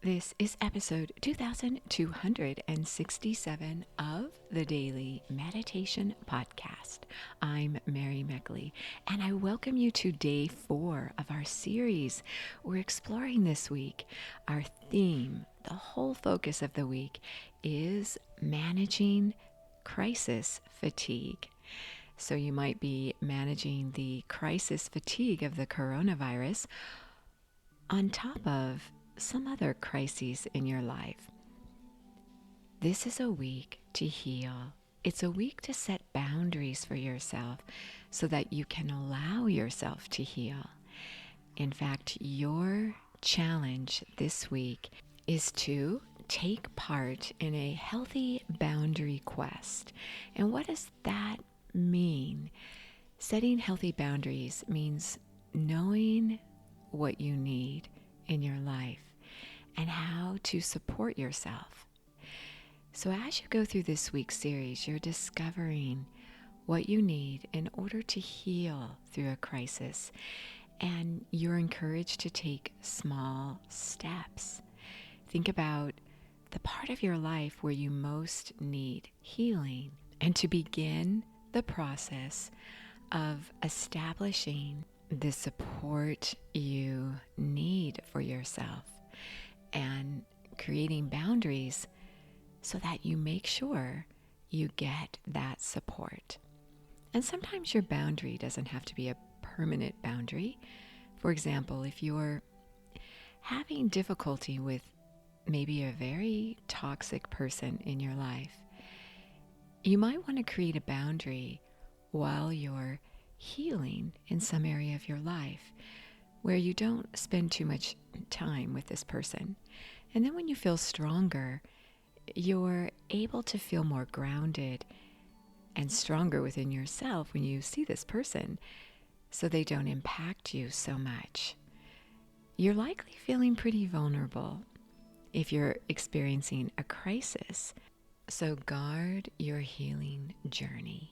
This is episode 2267 of the Daily Meditation Podcast. I'm Mary Meckley, and I welcome you to day 4 of our series. We're exploring this week. Our theme, the whole focus of the week, is managing crisis fatigue. So you might be managing the crisis fatigue of the coronavirus on top of some other crises in your life. This is a week to heal. It's a week to set boundaries for yourself so that you can allow yourself to heal. In fact, your challenge this week is to take part in a healthy boundary quest. And what does that mean? Setting healthy boundaries means knowing what you need in your life and how to support yourself. So as you go through this week's series, you're discovering what you need in order to heal through a crisis, and you're encouraged to take small steps. Think about the part of your life where you most need healing, and to begin the process of establishing the support you need for yourself and creating boundaries so that you make sure you get that support. And sometimes your boundary doesn't have to be a permanent boundary. For example, if you're having difficulty with maybe a very toxic person in your life, you might want to create a boundary while you're healing in some area of your life where you don't spend too much time with this person. And then when you feel stronger, you're able to feel more grounded and stronger within yourself when you see this person, so they don't impact you so much. You're likely feeling pretty vulnerable if you're experiencing a crisis, so guard your healing journey.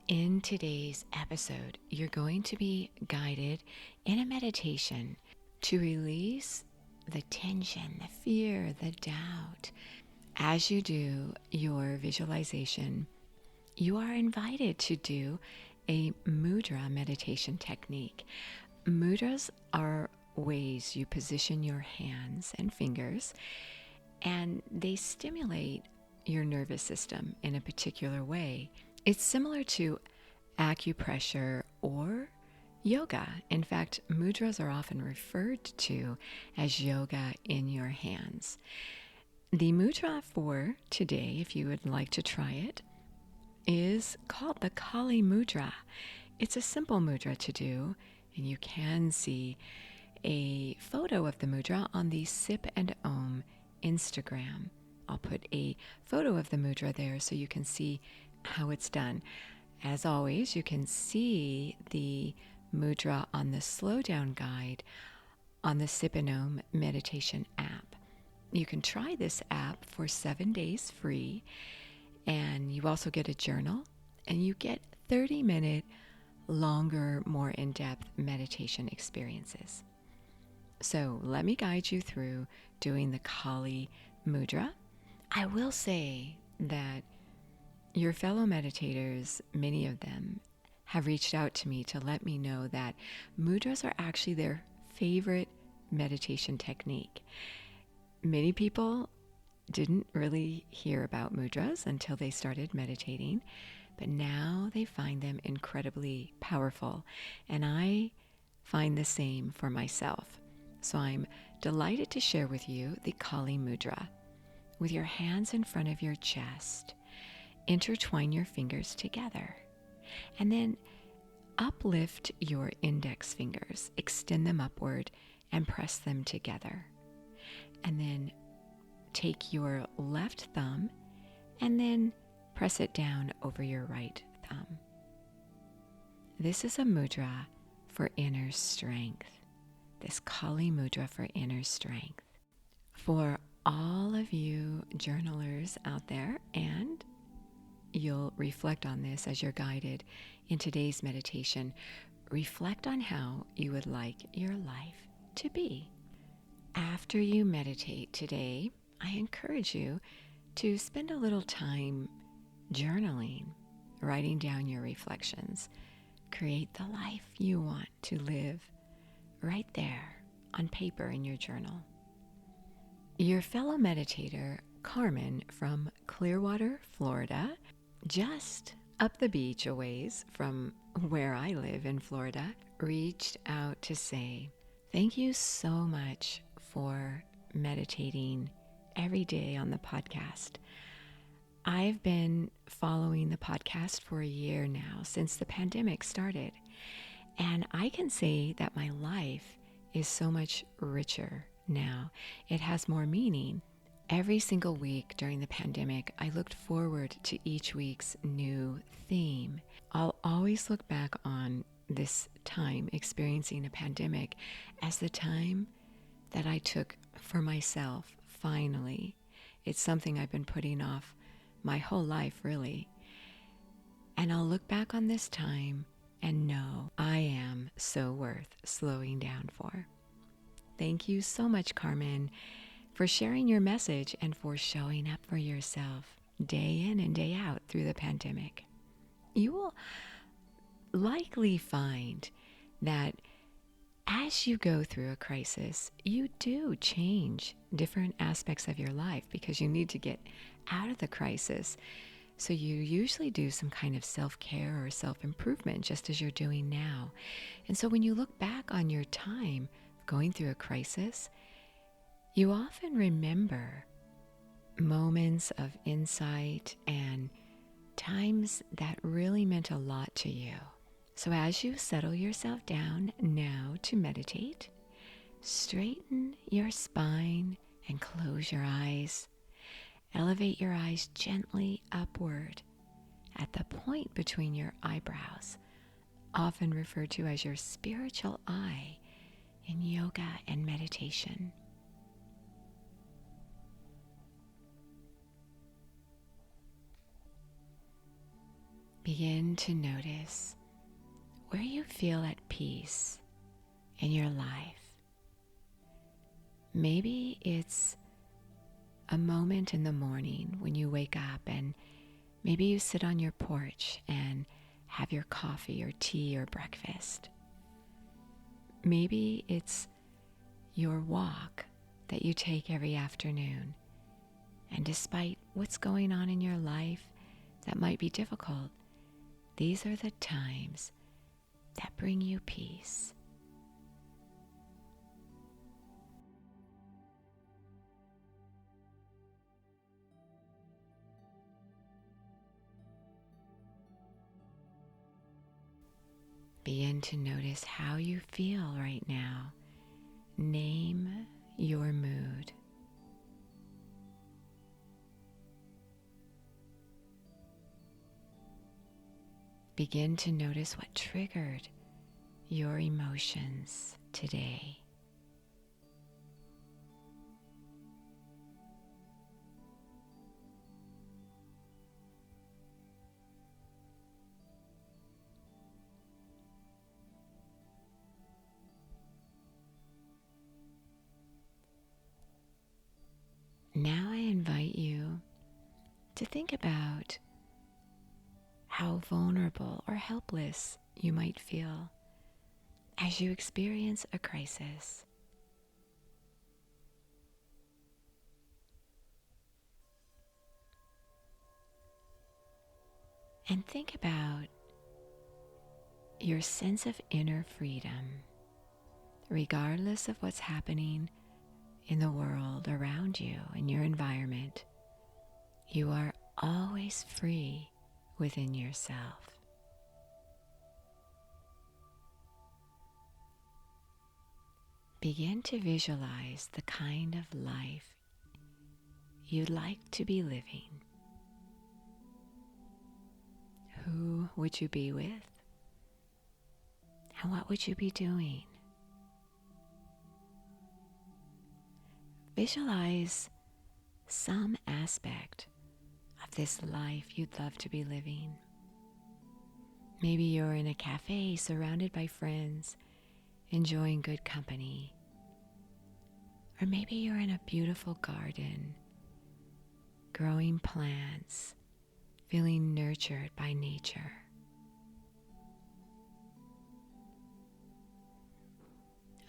In today's episode, you're going to be guided in a meditation to release the tension, the fear, the doubt. As you do your visualization, you are invited to do a mudra meditation technique. Mudras are ways you position your hands and fingers, and they stimulate your nervous system in a particular way. It's similar to acupressure or yoga. In fact, mudras are often referred to as yoga in your hands. The mudra for today, if you would like to try it, is called the Kali Mudra. It's a simple mudra to do, and you can see a photo of the mudra on the Sip and Om Instagram. I'll put a photo of the mudra there so you can see how it's done. As always, you can see the mudra on the slowdown guide on the Sip and Om meditation app. You can try this app for 7 days free, and you also get a journal, and you get 30-minute, longer, more in-depth meditation experiences. So let me guide you through doing the Kali Mudra. I will say that your fellow meditators, many of them, have reached out to me to let me know that mudras are actually their favorite meditation technique. Many people didn't really hear about mudras until they started meditating, but now they find them incredibly powerful, and I find the same for myself. So I'm delighted to share with you the Kali Mudra. With your hands in front of your chest, intertwine your fingers together, and then uplift your index fingers, extend them upward, and press them together. And then take your left thumb and then press it down over your right thumb. This is a mudra for inner strength. This Kali Mudra for inner strength. For all of you journalers out there, and you'll reflect on this as you're guided in today's meditation, reflect on how you would like your life to be. After you meditate today, I encourage you to spend a little time journaling, writing down your reflections. Create the life you want to live right there on paper in your journal. Your fellow meditator, Carmen from Clearwater, Florida, just up the beach a ways from where I live in Florida, reached out to say, thank you so much for meditating every day on the podcast. I've been following the podcast for a year now, since the pandemic started, and I can say that my life is so much richer now. It has more meaning. Every single week during the pandemic, I looked forward to each week's new theme. I'll always look back on this time experiencing a pandemic as the time that I took for myself, finally. It's something I've been putting off my whole life, really. And I'll look back on this time and know I am so worth slowing down for. Thank you so much, Carmen, for sharing your message and for showing up for yourself day in and day out through the pandemic. You will likely find that as you go through a crisis, you do change different aspects of your life because you need to get out of the crisis. So you usually do some kind of self-care or self-improvement, just as you're doing now. And so when you look back on your time going through a crisis, you often remember moments of insight and times that really meant a lot to you. So as you settle yourself down now to meditate, straighten your spine and close your eyes. Elevate your eyes gently upward at the point between your eyebrows, often referred to as your spiritual eye in yoga and meditation. Begin to notice where you feel at peace in your life. Maybe it's a moment in the morning when you wake up and maybe you sit on your porch and have your coffee or tea or breakfast. Maybe it's your walk that you take every afternoon. And despite what's going on in your life that might be difficult, these are the times that bring you peace. Begin to notice how you feel right now. Name your mood. Begin to notice what triggered your emotions today. Now I invite you to think about how vulnerable or helpless you might feel as you experience a crisis. And think about your sense of inner freedom, regardless of what's happening in the world around you, in your environment. You are always free within yourself. Begin to visualize the kind of life you'd like to be living. Who would you be with? And what would you be doing? Visualize some aspect of this life you'd love to be living. Maybe you're in a cafe surrounded by friends, enjoying good company. Or maybe you're in a beautiful garden, growing plants, feeling nurtured by nature.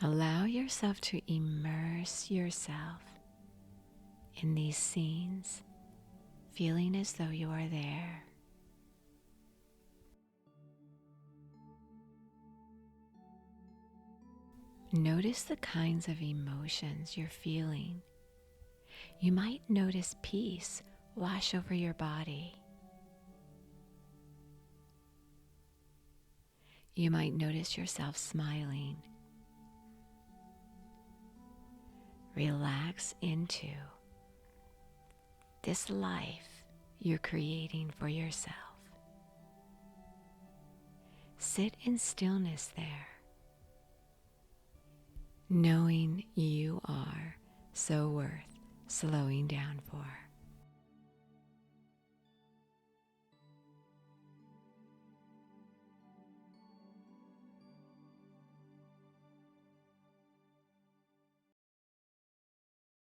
Allow yourself to immerse yourself in these scenes, feeling as though you are there. Notice the kinds of emotions you're feeling. You might notice peace wash over your body. You might notice yourself smiling. Relax into this life you're creating for yourself. Sit in stillness there, knowing you are so worth slowing down for.